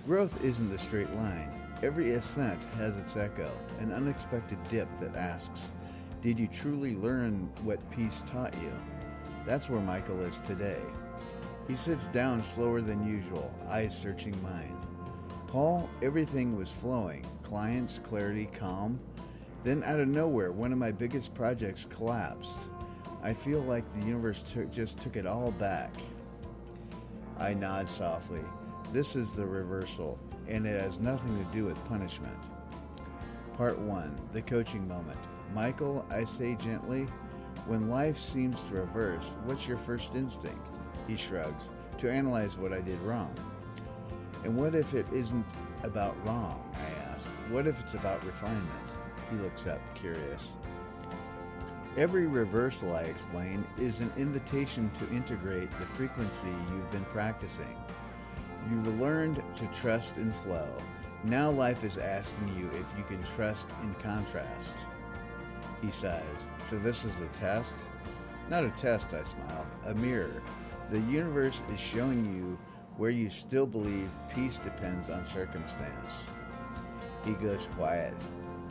Growth isn't a straight line. Every ascent has its echo, an unexpected dip that asks, did you truly learn what peace taught you? That's where Michael is today. He sits down slower than usual, eyes searching mine. Paul, everything was flowing. Clients, clarity, calm. Then out of nowhere, one of my biggest projects collapsed. I feel like the universe just took it all back. I nod softly. This is the reversal, and it has nothing to do with punishment. Part 1. The coaching moment. Michael, I say gently, when life seems to reverse, what's your first instinct? He shrugs. To analyze what I did wrong. And what if it isn't about wrong, I ask. What if it's about refinement? He looks up, curious. Every reversal, I explain, is an invitation to integrate the frequency you've been practicing. You've learned to trust and flow. Now life is asking you if you can trust in contrast. He sighs. So this is a test? Not a test, I smile. A mirror. The universe is showing you where you still believe peace depends on circumstance. He goes quiet,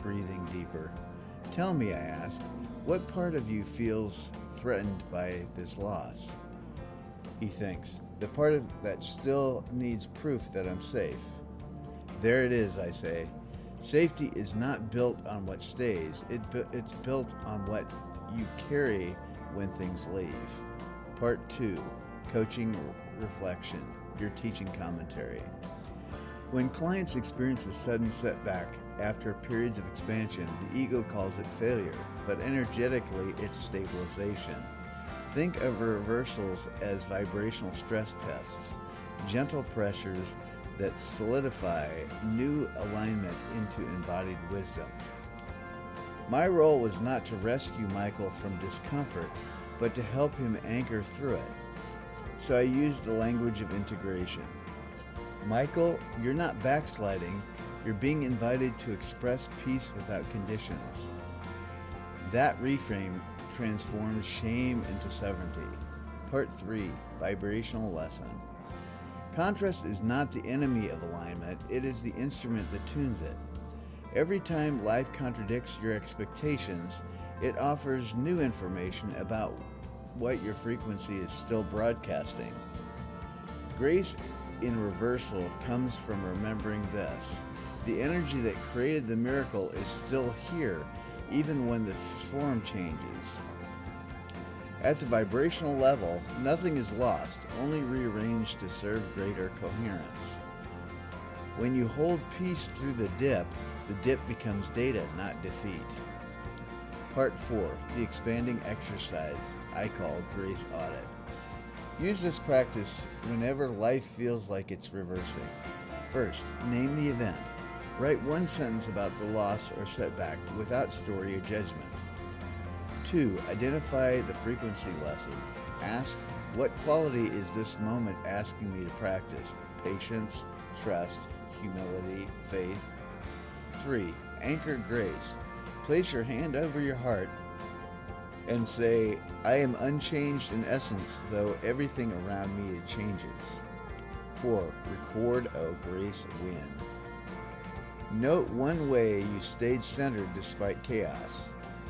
breathing deeper. Tell me, I ask, what part of you feels threatened by this loss? He thinks. The part of that still needs proof that I'm safe. There it is, I say. Safety is not built on what stays. It's built on what you carry when things leave. Part 2. Coaching reflection. Your teaching commentary. When clients experience a sudden setback after periods of expansion, the ego calls it failure, but energetically it's stabilization. Think of reversals as vibrational stress tests, gentle pressures that solidify new alignment into embodied wisdom. My role was not to rescue Michael from discomfort, but to help him anchor through it. So I used the language of integration. Michael, you're not backsliding, you're being invited to express peace without conditions. That reframe transforms shame into sovereignty. Part 3. Vibrational lesson. Contrast is not the enemy of alignment, it is the instrument that tunes it. Every time life contradicts your expectations, it offers new information about what your frequency is still broadcasting. Grace in reversal comes from remembering this. The energy that created the miracle is still here, even when the form changes. At the vibrational level, nothing is lost, only rearranged to serve greater coherence. When you hold peace through the dip becomes data, not defeat. Part 4. The expanding exercise I call Grace Audit. Use this practice whenever life feels like it's reversing. First, name the event. Write one sentence about the loss or setback without story or judgment. 2. Identify the frequency lesson. Ask, what quality is this moment asking me to practice? Patience, trust, humility, faith. 3. Anchor grace. Place your hand over your heart and say, I am unchanged in essence, though everything around me changes. 4. Record a grace win. Note one way you stayed centered despite chaos.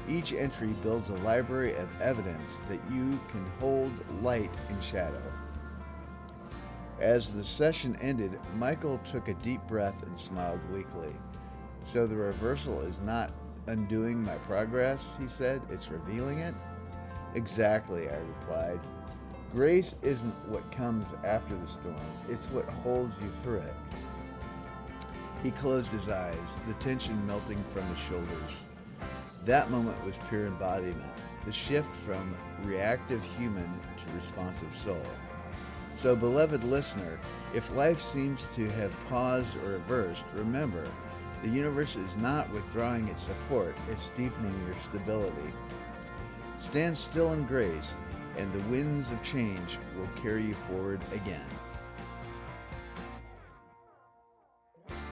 Each entry builds a library of evidence that you can hold light and shadow. As the session ended, Michael took a deep breath and smiled weakly. So the reversal is not undoing my progress, he said, it's revealing it? Exactly, I replied. Grace isn't what comes after the storm, it's what holds you through it. He closed his eyes, the tension melting from his shoulders. That moment was pure embodiment, the shift from reactive human to responsive soul. So, beloved listener, if life seems to have paused or reversed, remember, the universe is not withdrawing its support, it's deepening your stability. Stand still in grace, and the winds of change will carry you forward again.